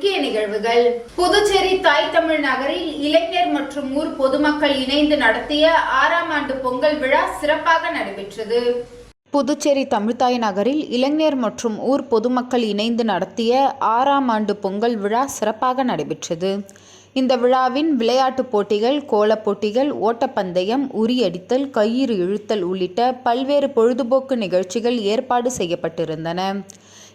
முக்கிய நிகழ்வுகள். புதுச்சேரி தாய் தமிழ் நகரில் இளைஞர் மற்றும் ஊர் பொதுமக்கள் இணைந்து நடத்திய 6ஆம் ஆண்டு பொங்கல் விழா சிறப்பாக நடைபெற்றது. புதுச்சேரி தமிழ்த்தாய் நகரில் இளைஞர் மற்றும் ஊர் பொதுமக்கள் இணைந்து நடத்திய 6ஆம் ஆண்டு பொங்கல் விழா சிறப்பாக நடைபெற்றது. இந்த விழாவின் விளையாட்டுப் போட்டிகள், கோலப் போட்டிகள், ஓட்டப்பந்தயம், உரியடித்தல், கயிறு இழுத்தல் உள்ளிட்ட பல்வேறு பொழுதுபோக்கு நிகழ்ச்சிகள் ஏற்பாடு செய்யப்பட்டிருந்தன.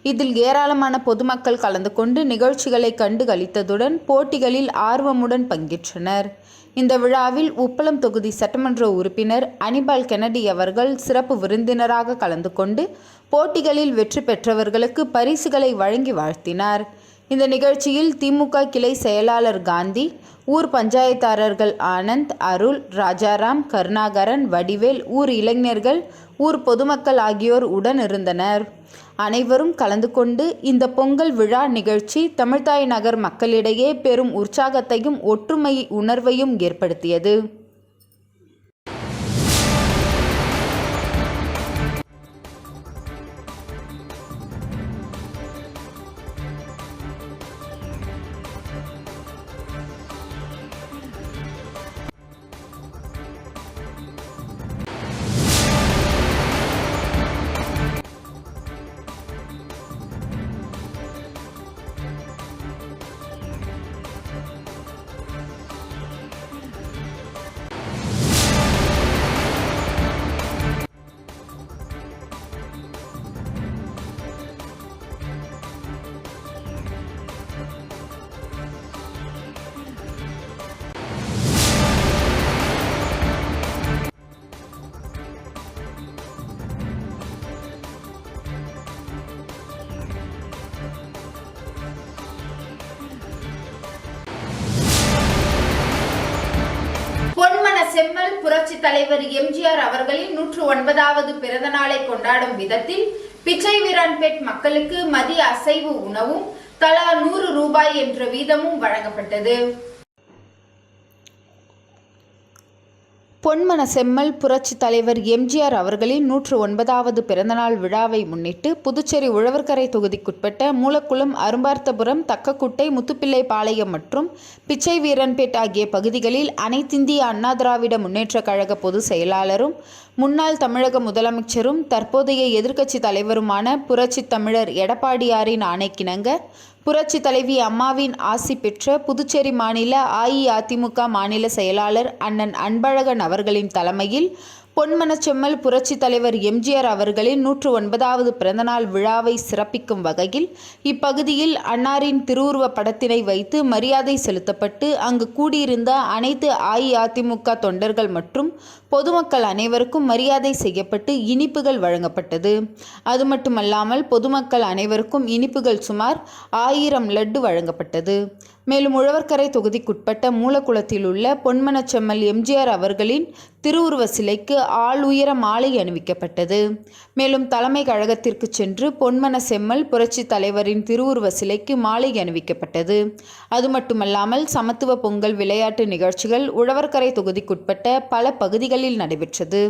இதில் ஏராளமான பொதுமக்கள் கலந்து கொண்டு நிகழ்ச்சிகளை கண்டு களித்ததுடன் போட்டிகளில் ஆர்வமுடன் பங்கேற்றனர். இந்த விழாவில் உப்பளம் தொகுதி சட்டமன்ற உறுப்பினர் அனிபால் கென்னடி அவர்கள் சிறப்பு விருந்தினராக கலந்து கொண்டு போட்டிகளில் வெற்றி பெற்றவர்களுக்கு பரிசுகளை வழங்கி வாழ்த்தினார். இந்த நிகழ்ச்சியில் திமுக கிளை செயலாளர் காந்தி, ஊர் பஞ்சாயத்தாளர்கள் ஆனந்த், அருள், ராஜாராம், கருணாகரன், வடிவேல், ஊர் இளைஞர்கள், ஊர் பொதுமக்கள் ஆகியோர் உடன் இருந்தனர். அனைவரும் கலந்து கொண்டு இந்த பொங்கல் விழா நிகழ்ச்சி தமிழ்த்தாய் நகர் மக்களிடையே பெரும் உற்சாகத்தையும் ஒற்றுமை உணர்வையும் ஏற்படுத்தியது. செம்மல் புரட்சி தலைவர் எம்ஜிஆர் அவர்களின் 109வது பிறந்த நாளை கொண்டாடும் விதத்தில் பிச்சைவீரன்பேட் மக்களுக்கு மதிய அசைவு உணவும் தலா 100 ரூபாய் என்ற வீதமும் வழங்கப்பட்டது. பொன்மன செம்மல் புரட்சி தலைவர் எம்ஜிஆர் அவர்களின் 109வது பிறந்தநாள் விழாவை முன்னிட்டு புதுச்சேரி உழவர்கரை தொகுதிக்குட்பட்ட மூலக்குளம், அரும்பார்த்தபுரம், தக்கக்குட்டை, முத்துப்பிள்ளைபாளையம் மற்றும் பிச்சைவீரன்பேட் ஆகிய பகுதிகளில் அனைத்திந்திய அண்ணா திராவிட முன்னேற்றக் கழக பொதுச் செயலாளரும் முன்னாள் தமிழக முதலமைச்சரும் தற்போதைய எதிர்க்கட்சி தலைவருமான புரட்சி தமிழர் எடப்பாடியாரின் ஆணைக்கிணங்க புரட்சி தலைவி அம்மாவின் ஆசி பெற்ற புதுச்சேரி மாநில அஇஅதிமுக மாநில செயலாளர் அண்ணன் அன்பழகன் அவர்களின் தலைமையில் பொன்மனச்செம்மல் புரட்சி தலைவர் எம்ஜிஆர் அவர்களின் 109வது பிறந்தநாள் விழாவை சிறப்பிக்கும் வகையில் இப்பகுதியில் அன்னாரின் திருவுருவ படத்தினை வைத்து மரியாதை செலுத்தப்பட்டு அங்கு கூடியிருந்த அனைத்து அஇஅதிமுக தொண்டர்கள் மற்றும் பொதுமக்கள் அனைவருக்கும் மரியாதை செய்யப்பட்டு இனிப்புகள் வழங்கப்பட்டது. அது மட்டுமல்லாமல் பொதுமக்கள் அனைவருக்கும் இனிப்புகள் சுமார் 1000 லட்டு வழங்கப்பட்டது. மேலும் உழவர்கரை தொகுதிக்குட்பட்ட மூலக்குளத்தில் உள்ள பொன்மனச்செம்மல் எம்ஜிஆர் அவர்களின் திருவுருவ சிலைக்கு ஆள் உயர மாலை அணிவிக்கப்பட்டது. மேலும் தலைமை கழகத்திற்கு சென்று பொன்மன செம்மல் புரட்சி தலைவரின் திருவுருவ சிலைக்கு மாலை அணிவிக்கப்பட்டது. அது மட்டுமல்லாமல் சமத்துவ பொங்கல் விளையாட்டு நிகழ்ச்சிகள் உழவர்கரை தொகுதிக்குட்பட்ட பல பகுதிகளில் நடைபெற்றது.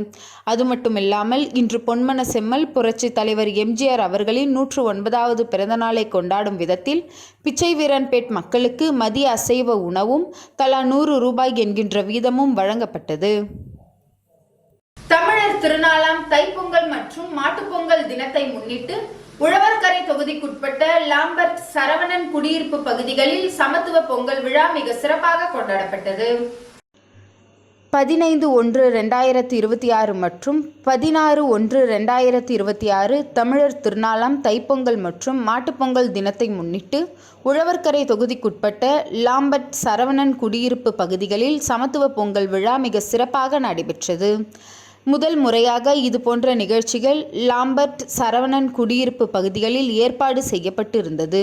அது மட்டுமில்லாமல் இன்று பொன்மன செம்மல் புரட்சி தலைவர் எம்ஜிஆர் அவர்களின் 109வது பிறந்தநாளை கொண்டாடும் விதத்தில் பிச்சைவீரன்பேட் மக்களுக்கு மதிய அசைவ உணவும் தலா 100 ரூபாய் என்கின்ற வீதமும் வழங்கப்பட்டது. தமிழர் திருநாளாம் தைப்பொங்கல் மற்றும் மாட்டுப்பொங்கல் தினத்தை முன்னிட்டு உழவர்கரை தொகுதிக்குட்பட்ட லாம்பர்ட், சரவணன் குடியிருப்பு பகுதிகளில் சமத்துவ பொங்கல் விழா மிக சிறப்பாக கொண்டாடப்பட்டது. 15/1/2026 மற்றும் 16/1/2026 தமிழர் திருநாளாம் தைப்பொங்கல் மற்றும் மாட்டுப்பொங்கல் தினத்தை முன்னிட்டு உழவர்கரை தொகுதிக்குட்பட்ட லாம்பர்ட், சரவணன் குடியிருப்பு பகுதிகளில் சமத்துவ பொங்கல் விழா மிக சிறப்பாக நடைபெற்றது. முதல் முறையாக இதுபோன்ற நிகழ்ச்சிகள் லாம்பர்ட், சரவணன் குடியிருப்பு பகுதிகளில் ஏற்பாடு செய்யப்பட்டு இருந்தது.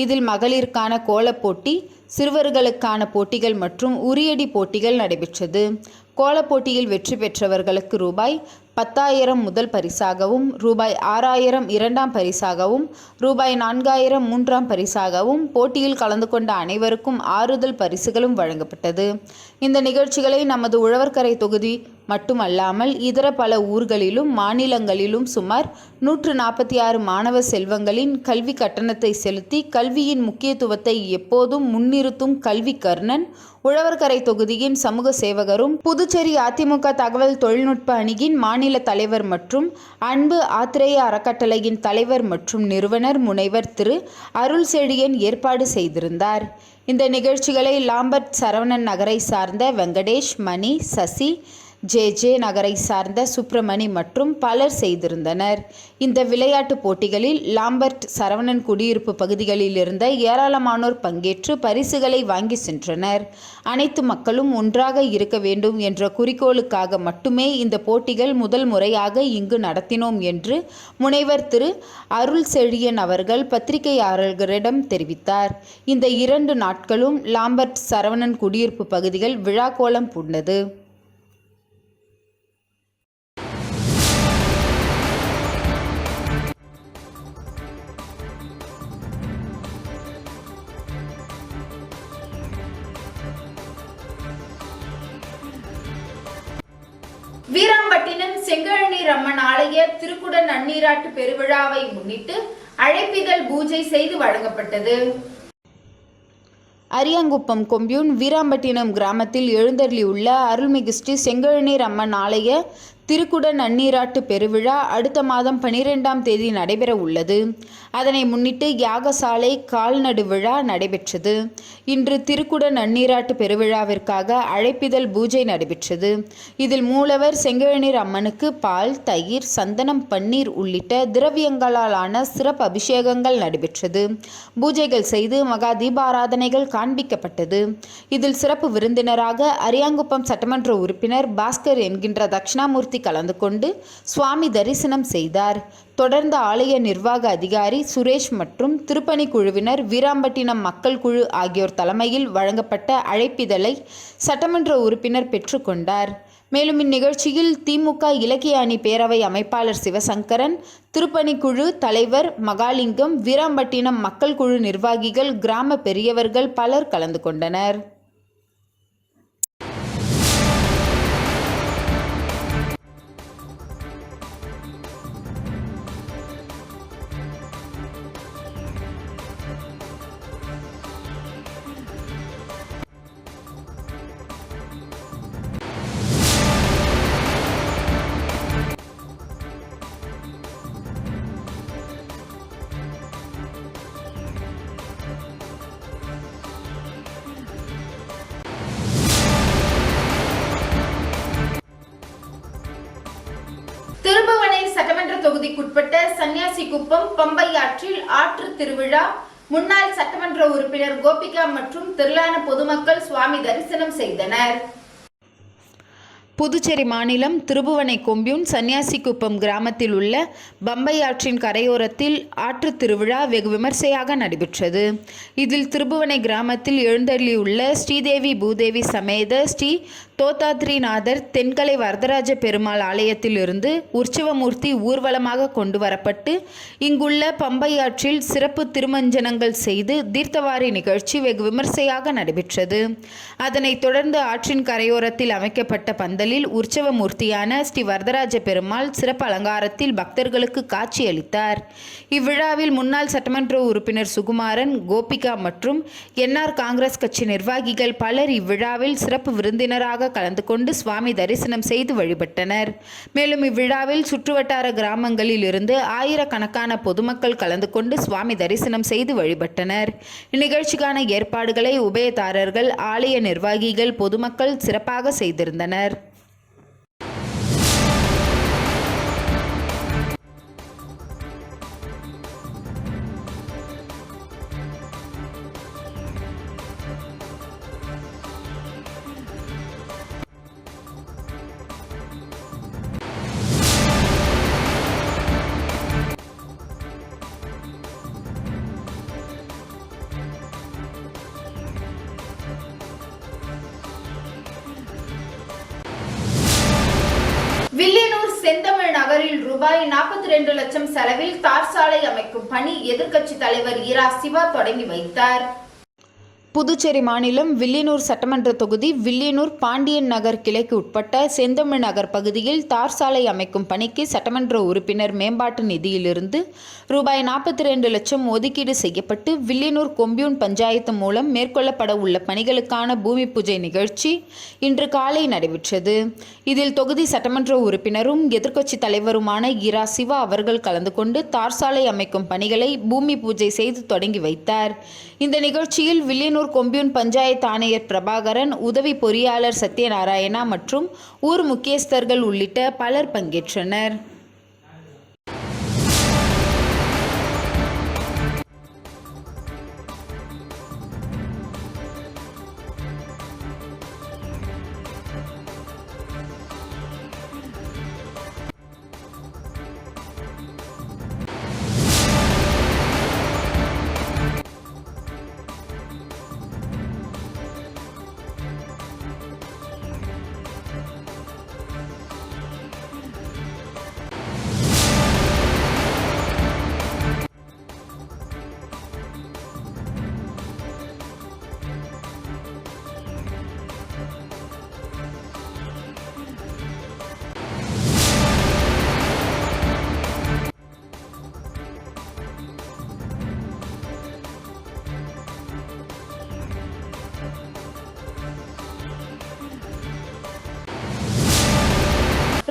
இதில் மகளிருக்கான கோலப் போட்டி, சிறுவர்களுக்கான போட்டிகள் மற்றும் உரியடி போட்டிகள் நடைபெற்றது. கோலப் போட்டியில் வெற்றி பெற்றவர்களுக்கு ரூபாய் 10,000 முதல் பரிசாகவும், ரூபாய் 6,000 இரண்டாம் பரிசாகவும், ரூபாய் 4,000 மூன்றாம் பரிசாகவும், போட்டியில் கலந்து கொண்ட அனைவருக்கும் ஆறுதல் பரிசுகளும் வழங்கப்பட்டது. இந்த நிகழ்ச்சிகளை நமது உழவர்கரை தொகுதி மட்டுமல்லாமல் இதர பல ஊர்களிலும் மாநிலங்களிலும் சுமார் 146 மாணவ செல்வங்களின் கல்வி கட்டணத்தை செலுத்தி கல்வியின் முக்கியத்துவத்தை எப்போதும் முன்னிறுத்தும் கல்வி கர்ணன், உழவர்கரை தொகுதியின் சமூக சேவகரும் புதுச்சேரி அதிமுக தகவல் தொழில்நுட்ப அணியின் மாநில தலைவர் மற்றும் அன்பு ஆத்திரேய அறக்கட்டளையின் தலைவர் மற்றும் நிறுவனர் முனைவர் திரு அருள் செழியன் ஏற்பாடு செய்திருந்தார். இந்த நிகழ்ச்சிகளை லாம்பர்ட் சரவணன் நகரை சார்ந்த வெங்கடேஷ், மணி, சசி, ஜே நகரை சார்ந்த சுப்பிரமணி மற்றும் பலர் செய்திருந்தனர். இந்த விளையாட்டுப் போட்டிகளில் லாம்பர்ட் சரவணன் குடியிருப்பு பகுதிகளில் இருந்த ஏராளமானோர் பங்கேற்று பரிசுகளை வாங்கி சென்றனர். அனைத்து மக்களும் ஒன்றாக இருக்க வேண்டும் என்ற குறிக்கோளுக்காக மட்டுமே இந்த போட்டிகள் முதல் முறையாக இங்கு நடத்தினோம் என்று முனைவர் திரு அருள் செழியன் அவர்கள் பத்திரிகையாளர்களிடம் தெரிவித்தார். இந்த 2 நாட்களும் லாம்பர்ட் சரவணன் குடியிருப்பு பகுதிகள் விழா கோலம் பூண்டது. வீராம்பட்டினம் செங்கழநீர் அம்மன் ஆலய திருக்குட நன்னீராட்டு பெருவிழாவை முன்னிட்டு அழைப்பிதழ் பூஜை செய்து வழங்கப்பட்டது. அரியாங்குப்பம் கொம்யூன் வீராம்பட்டினம் கிராமத்தில் எழுந்தருளியுள்ள அருள்மிகு ஸ்ரீ செங்கழநீர் அம்மன் ஆலய திருக்குட நன்னீராட்டு பெருவிழா அடுத்த மாதம் 12ஆம் தேதி நடைபெற உள்ளது. அதனை முன்னிட்டு யாகசாலை கால்நடு விழா நடைபெற்றது. இன்று திருக்குட நன்னீராட்டு பெருவிழாவிற்காக அழைப்பிதழ் பூஜை நடைபெற்றது. இதில் மூலவர் செங்கழநீர் அம்மனுக்கு பால், தயிர், சந்தனம், பன்னீர் உள்ளிட்ட திரவியங்களால் ஆன சிறப்பு அபிஷேகங்கள் நடைபெற்றது. பூஜைகள் செய்து மகா தீபாராதனைகள் காண்பிக்கப்பட்டது. இதில் சிறப்பு விருந்தினராக அரியாங்குப்பம் சட்டமன்ற உறுப்பினர் பாஸ்கர் என்கின்ற தட்சிணாமூர்த்தி கலந்து கொண்டு சுவாமி தரிசனம் செய்தார். தொடர்ந்து ஆலய நிர்வாக அதிகாரி சுரேஷ் மற்றும் திருப்பணி குழுவினர் வீராம்பட்டினம் மக்கள் குழு ஆகியோர் தலைமையில் வழங்கப்பட்ட அழைப்பிதழை சட்டமன்ற உறுப்பினர் பெற்றுக்கொண்டார். மேலும் இந்நிகழ்ச்சியில் திமுக இலக்கிய அணி பேரவை அமைப்பாளர் சிவசங்கரன், திருப்பணிக்குழு தலைவர் மகாலிங்கம், வீராம்பட்டினம் மக்கள் குழு நிர்வாகிகள், கிராம பெரியவர்கள் பலர் கலந்து கொண்டனர். திருபுவனை சட்டமன்ற தொகுதிக்குட்பட்ட சன்னியாசிக்குப்பம் பம்பை ஆற்றில் ஆற்று திருவிழா முன்னாள் சட்டமன்ற உறுப்பினர் கோபிகா மற்றும் திரளான பொதுமக்கள் சுவாமி தரிசனம் செய்தனர். புதுச்சேரி மாநிலம் திருபுவனை கொம்யூன் சன்னியாசிக்குப்பம் கிராமத்தில் உள்ள பம்பை ஆற்றின் கரையோரத்தில் ஆற்று திருவிழா வெகு விமர்சையாக நடைபெற்றது. இதில் திருபுவனை கிராமத்தில் எழுந்தருளியுள்ள ஸ்ரீதேவி பூதேவி சமேத ஸ்ரீ தோத்தாத்ரிநாதர் தென்கலை வரதராஜ பெருமாள் ஆலயத்தில் இருந்து உற்சவமூர்த்தி ஊர்வலமாக கொண்டு வரப்பட்டு இங்குள்ள பம்பை ஆற்றில் சிறப்பு திருமஞ்சனங்கள் செய்து தீர்த்தவாரி நிகழ்ச்சி வெகு விமர்சையாக நடைபெற்றது. அதனைத் தொடர்ந்து ஆற்றின் கரையோரத்தில் அமைக்கப்பட்ட பந்தலில் உற்சவமூர்த்தியான ஸ்ரீ வரதராஜ பெருமாள் சிறப்பு அலங்காரத்தில் பக்தர்களுக்கு காட்சியளித்தார். இவ்விழாவில் முன்னாள் சட்டமன்ற உறுப்பினர் சுகுமாரன், கோபிகா மற்றும் என்ஆர் காங்கிரஸ் கட்சி நிர்வாகிகள் பலர் இவ்விழாவில் சிறப்பு விருந்தினராக கலந்து கொண்டு சுவாமி தரிசனம் செய்து வழிபட்டனர். மேலும் இவ்விழாவில் சுற்றுவட்டார கிராமங்களில் இருந்து ஆயிரக்கணக்கான பொதுமக்கள் கலந்து கொண்டு சுவாமி தரிசனம் செய்து வழிபட்டனர். இந்நிகழ்ச்சிக்கான ஏற்பாடுகளை உபயதாரர்கள், ஆலய நிர்வாகிகள், பொதுமக்கள் சிறப்பாக செய்திருந்தனர். வில்லியனூர் செந்தமிழ் நகரில் ரூபாய் 42 லட்சம் செலவில் தார் சாலை அமைக்கும் பணி எதிர்க்கட்சி தலைவர் ஈரா சிவா தொடங்கி வைத்தார். புதுச்சேரி மாநிலம் வில்லியனூர் சட்டமன்ற தொகுதி வில்லியனூர் பாண்டியன் நகர் கிளைக்கு உட்பட்ட செந்தமிழ் நகர் பகுதியில் தார் சாலை அமைக்கும் பணிக்கு சட்டமன்ற உறுப்பினர் மேம்பாட்டு நிதியிலிருந்து ரூபாய் 42 லட்சம் ஒதுக்கீடு செய்யப்பட்டு வில்லியனூர் கொம்யூன் பஞ்சாயத்து மூலம் மேற்கொள்ளப்பட உள்ள பணிகளுக்கான பூமி பூஜை நிகழ்ச்சி இன்று காலை நடைபெற்றது. இதில் தொகுதி சட்டமன்ற உறுப்பினரும் எதிர்க்கட்சி தலைவருமான இரா சிவா அவர்கள் கலந்து கொண்டு தார் சாலை அமைக்கும் பணிகளை பூமி பூஜை செய்து தொடங்கி வைத்தார். இந்த நிகழ்ச்சியில் வில்லியனூர் கொம்யூன் பஞ்சாயத்து ஆணையர் பிரபாகரன், உதவி பொறியாளர் சத்யநாராயணா மற்றும் ஊர் முக்கியஸ்தர்கள் உள்ளிட்ட பலர் பங்கேற்றனர்.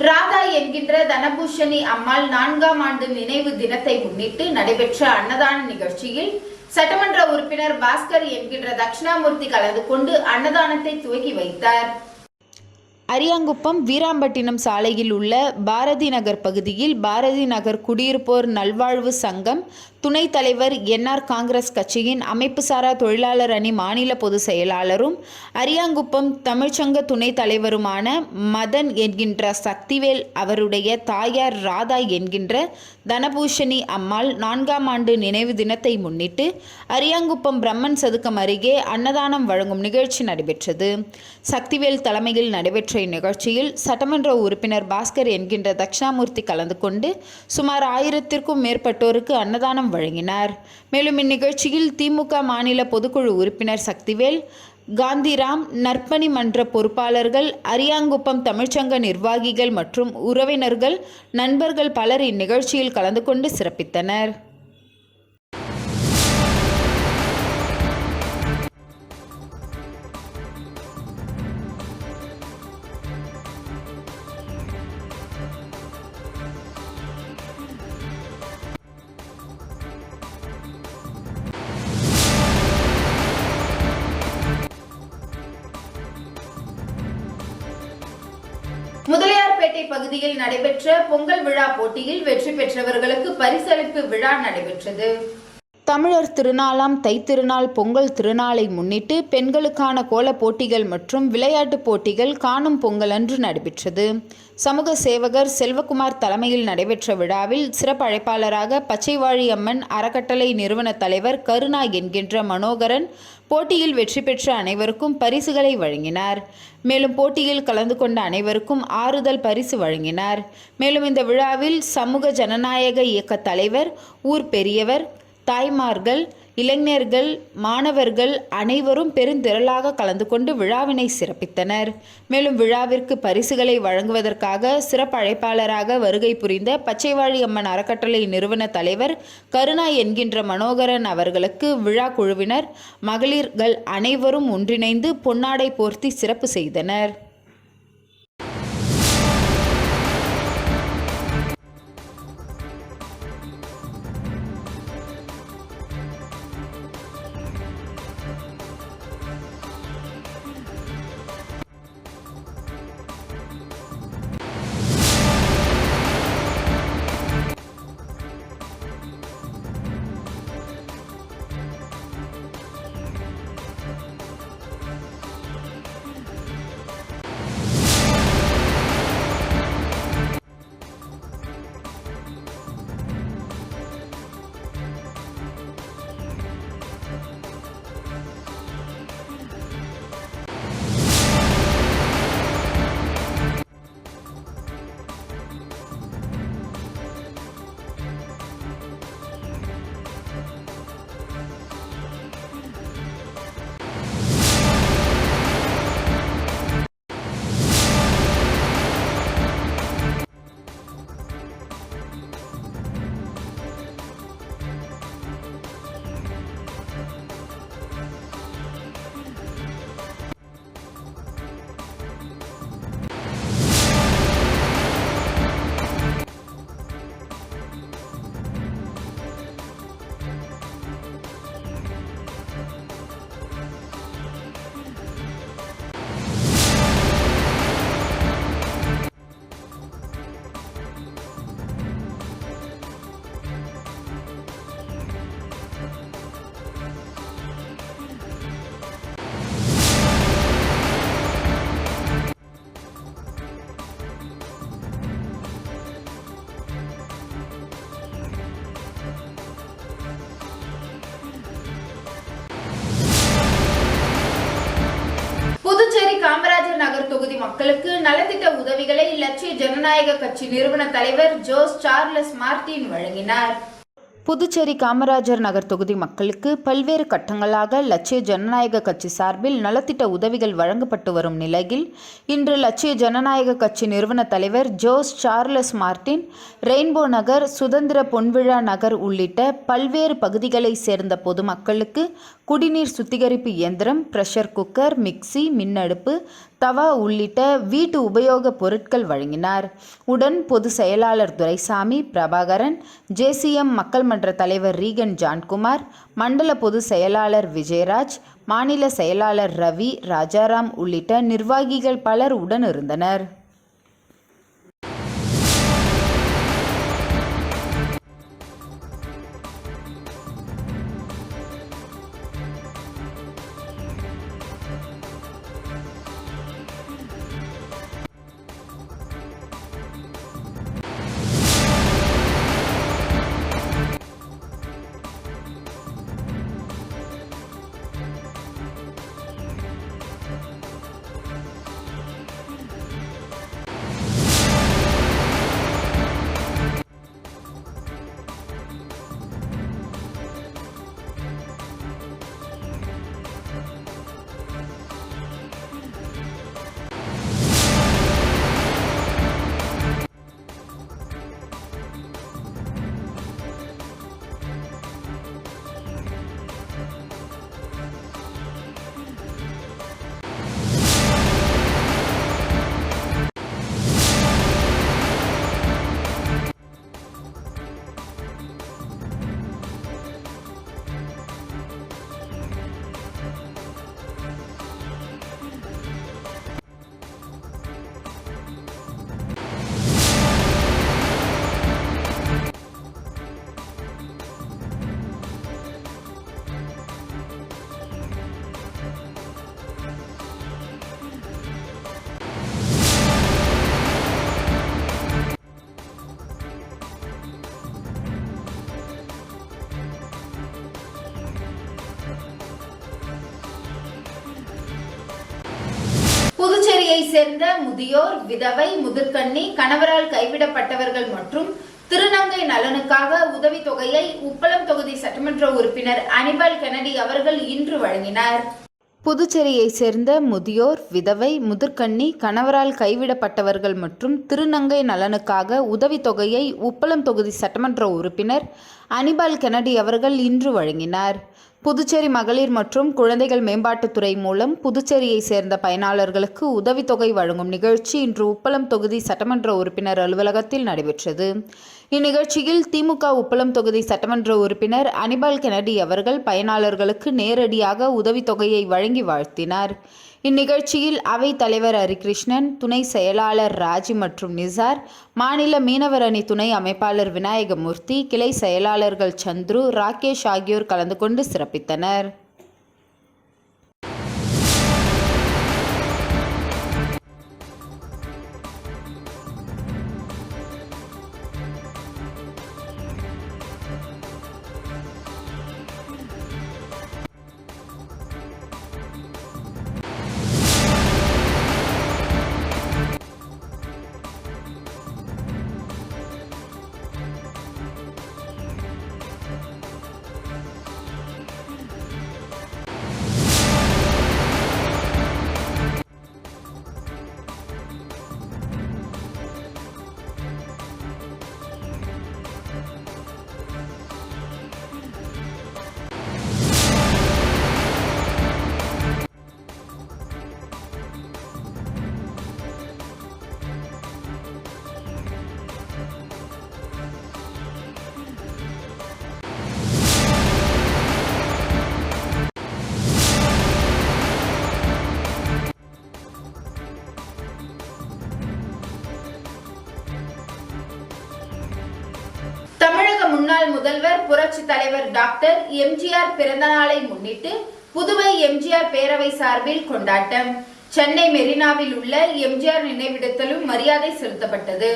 ராதா என்கின்ற தனபூஷணி அம்மாள் 4ஆம் ஆண்டு நினைவு தினத்தை முன்னிட்டு நடைபெற்ற அன்னதான நிகழ்ச்சியில் சட்டமன்ற உறுப்பினர் பாஸ்கர் என்கின்ற தட்சிணாமூர்த்தி கலந்து கொண்டு அன்னதானத்தை துவக்கி வைத்தார். அரியாங்குப்பம் வீராம்பட்டினம் சாலையில் உள்ள பாரதி நகர் பகுதியில் பாரதி நகர் குடியிருப்போர் நல்வாழ்வு சங்கம் துணைத் தலைவர் NR காங்கிரஸ் கட்சியின் அமைப்புசாரா தொழிலாளர் அணி மாநில பொதுச் செயலாளரும் அரியாங்குப்பம் தமிழ்ச்சங்க துணைத் தலைவருமான மதன் என்கின்ற சக்திவேல் அவருடைய தாயார் ராதா என்கின்ற தனபூஷணி அம்மாள் 4ஆம் ஆண்டு நினைவு தினத்தை முன்னிட்டு அரியாங்குப்பம் பிரம்மன் சதுக்கம் அருகே அன்னதானம் வழங்கும் நிகழ்ச்சி நடைபெற்றது. சக்திவேல் தலைமையில் நடைபெற்ற இந்நிகழ்ச்சியில் சட்டமன்ற உறுப்பினர் பாஸ்கர் என்கின்ற தட்சிணாமூர்த்தி கலந்து கொண்டு சுமார் 1000த்திற்கும் மேற்பட்டோருக்கு அன்னதானம் வழங்கினார். மேலும் இந்நிகழ்ச்சியில் திமுக மாநில பொதுக்குழு உறுப்பினர் சக்திவேல், காந்திராம், நற்பணி மன்ற பொறுப்பாளர்கள், அரியாங்குப்பம் தமிழ்ச்சங்க நிர்வாகிகள் மற்றும் உறவினர்கள், நண்பர்கள் பலர் இந்நிகழ்ச்சியில் கலந்து கொண்டு சிறப்பித்தனர். முதலியார்பேட்டை பகுதியில் நடைபெற்ற பொங்கல் விழா போட்டியில் வெற்றி பெற்றவர்களுக்கு பரிசளிப்பு விழா நடைபெற்றது. தமிழர் திருநாளாம் தைத்திருநாள் பொங்கல் திருநாளை முன்னிட்டு பெண்களுக்கான கோலப் போட்டிகள் மற்றும் விளையாட்டுப் போட்டிகள் காணும் பொங்கல் அன்று நடைபெற்றது. சமூக சேவகர் செல்வகுமார் தலைமையில் நடைபெற்ற விழாவில் சிறப்பு அழைப்பாளராக பச்சைவாழி அம்மன் அறக்கட்டளை நிறுவன தலைவர் கருணா என்கின்ற மனோகரன் போட்டியில் வெற்றி பெற்ற அனைவருக்கும் பரிசுகளை வழங்கினார். மேலும் போட்டியில் கலந்து கொண்ட அனைவருக்கும் ஆறுதல் பரிசு வழங்கினார். மேலும் இந்த விழாவில் சமூக ஜனநாயக இயக்க தலைவர், ஊர் பெரியவர், தாய்மார்கள், இளைஞர்கள், மாணவர்கள் அனைவரும் பெருந்திரளாக கலந்து கொண்டு விழாவினை சிறப்பித்தனர். மேலும் விழாவிற்கு பரிசுகளை வழங்குவதற்காக சிறப்பு அழைப்பாளராக வருகை புரிந்த பச்சைவாழி அம்மன் அறக்கட்டளை நிறுவன தலைவர் கருணா என்கின்ற மனோகரன் அவர்களுக்கு விழா குழுவினர், மகளிர்கள் அனைவரும் ஒன்றிணைந்து பொன்னாடை போர்த்தி சிறப்பு செய்தனர். மக்களுக்கு நலத்திட்ட உதவிகளை லட்சிய ஜனநாயக கட்சி நிறுவன தலைவர் ஜோஸ் சார்லஸ் மார்டின் வழங்கினார். புதுச்சேரி காமராஜர் நகர் தொகுதி மக்களுக்கு பல்வேறு கட்டங்களாக லட்சிய ஜனநாயக கட்சி சார்பில் நலத்திட்ட உதவிகள் வழங்கப்பட்டு வரும் நிலையில் இன்று லட்சிய ஜனநாயக கட்சி நிறுவன தலைவர் ஜோஸ் சார்லஸ் மார்டின் ரெயின்போ நகர், சுதந்திர பொன்விழா நகர் உள்ளிட்ட பல்வேறு பகுதிகளை சேர்ந்த பொதுமக்களுக்கு குடிநீர் சுத்திகரிப்பு இயந்திரம், பிரஷர் குக்கர், மிக்சி, மின்னடுப்பு, தவா உள்ளிட்ட வீட்டு உபயோக பொருட்கள் வழங்கினார். உடன் பொது செயலாளர் துரைசாமி, பிரபாகரன், JCM மக்கள் மன்ற தலைவர் ரீகன் ஜான்குமார், மண்டல பொது செயலாளர் விஜயராஜ், மாநில செயலாளர் ரவி, ராஜாராம் உள்ளிட்ட நிர்வாகிகள் பலர் உடன் இருந்தனர். புதுச்சேரியை சேர்ந்த முதியோர், விதவை, முதிர்கன்னி, கணவரால் கைவிடப்பட்டவர்கள் மற்றும் திருநங்கை நலனுக்காக உதவித்தொகையை உப்பளம் தொகுதி சட்டமன்ற உறுப்பினர் அனிபால் கென்னடி அவர்கள் இன்று வழங்கினார். புதுச்சேரியை சேர்ந்த முதியோர், விதவை, முதிர்கன்னி, கணவரால் கைவிடப்பட்டவர்கள் மற்றும் திருநங்கை நலனுக்காக உதவித்தொகையை உப்பளம் தொகுதி சட்டமன்ற உறுப்பினர் அனிபால் கென்னடி அவர்கள் இன்று வழங்கினார். புதுச்சேரி மகளிர் மற்றும் குழந்தைகள் மேம்பாட்டுத்துறை மூலம் புதுச்சேரியை சேர்ந்த பயனாளர்களுக்கு உதவித்தொகை வழங்கும் நிகழ்ச்சி இன்று உப்பளம் தொகுதி சட்டமன்ற உறுப்பினர் அலுவலகத்தில் நடைபெற்றது. இந்நிகழ்ச்சியில் திமுக உப்பளம் தொகுதி சட்டமன்ற உறுப்பினர் அனிபால் கென்னடி அவர்கள் பயனாளர்களுக்கு நேரடியாக உதவித்தொகையை வழங்கி வாழ்த்தினார். இந்நிகழ்ச்சியில் அவை தலைவர் ஹரிகிருஷ்ணன், துணை செயலாளர் ராஜி மற்றும் நிசார், மாநில மீனவர் அணி துணை அமைப்பாளர் விநாயகமூர்த்தி, கிளை செயலாளர்கள் சந்துரு, ராகேஷ் ஆகியோர் கலந்து கொண்டு சிறப்பித்தனர். முன்னாள் முதல்வர் புரட்சி தலைவர் டாக்டர் எம்ஜிஆர் பிறந்த நாளை முன்னிட்டு புதுவை எம்ஜிஆர் பேரவை சார்பில் கொண்டாட்டம். சென்னை மெரினாவில் உள்ள எம்ஜிஆர் நினைவிடத்திலும் மரியாதை செலுத்தப்பட்டது.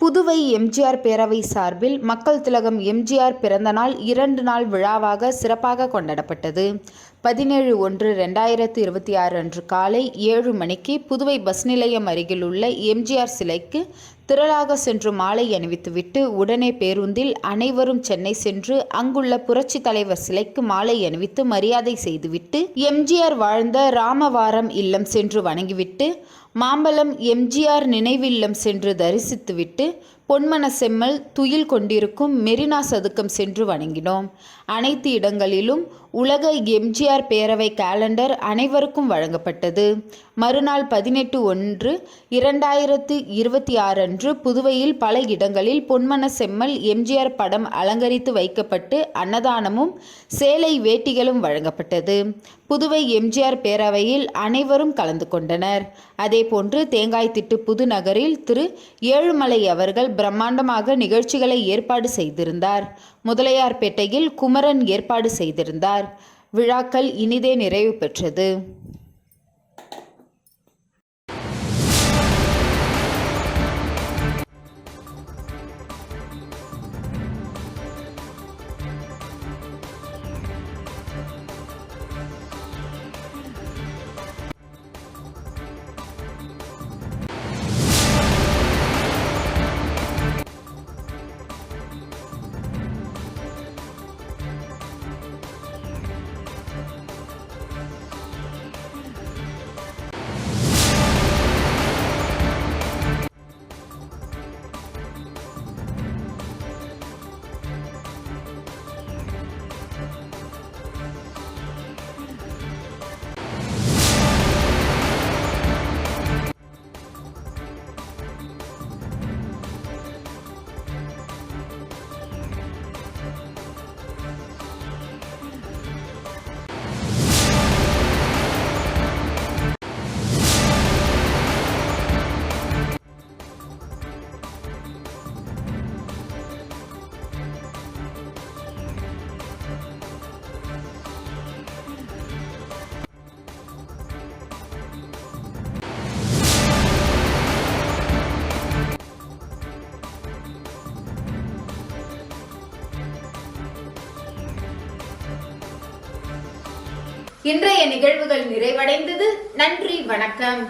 புதுவை எம்ஜிஆர் பேரவை சார்பில் மக்கள் திலகம் எம்ஜிஆர் பிறந்தநாள் 2 நாள் விழாவாக சிறப்பாக கொண்டாடப்பட்டது. 17/1/2026 அன்று காலை 7 மணிக்கு புதுவை பஸ் நிலையம் அருகில் உள்ள எம்ஜிஆர் சிலைக்கு திரளாக சென்று மாலை அணிவித்துவிட்டு உடனே பேருந்தில் அனைவரும் சென்னை சென்று அங்குள்ள புரட்சி தலைவர் சிலைக்கு மாலை அணிவித்து மரியாதை செய்துவிட்டு எம்ஜிஆர் வாழ்ந்த ராமவாரம் இல்லம் சென்று வணங்கிவிட்டு மாம்பலம் எம்ஜிஆர் நினைவில்லம் சென்று தரிசித்துவிட்டு பொன்மன செம்மல் துயில் கொண்டிருக்கும் மெரினா சதுக்கம் சென்று வணங்கினோம். அனைத்து இடங்களிலும் உலக எம்ஜிஆர் பேரவை கேலண்டர் அனைவருக்கும் வழங்கப்பட்டது. மறுநாள் 18/1/2026 அன்று புதுவையில் பல இடங்களில் பொன்மன செம்மல் எம்ஜிஆர் படம் அலங்கரித்து வைக்கப்பட்டு அன்னதானமும் சேலை வேட்டிகளும் வழங்கப்பட்டது. புதுவை எம்ஜிஆர் பேரவையில் அனைவரும் கலந்து கொண்டனர். அதேபோன்று தேங்காய்திட்டு புதுநகரில் திரு ஏழுமலை அவர்கள் பிரம்மாண்டமாக நிகழ்ச்சிகளை ஏற்பாடு செய்திருந்தார். முதலையார்பேட்டையில் குமரன் ஏற்பாடு செய்திருந்தார். விழாக்கள் இனிதே நிறைவு பெற்றது. இன்றைய நிகழ்வுகள் நிறைவடைந்தது. நன்றி, வணக்கம்.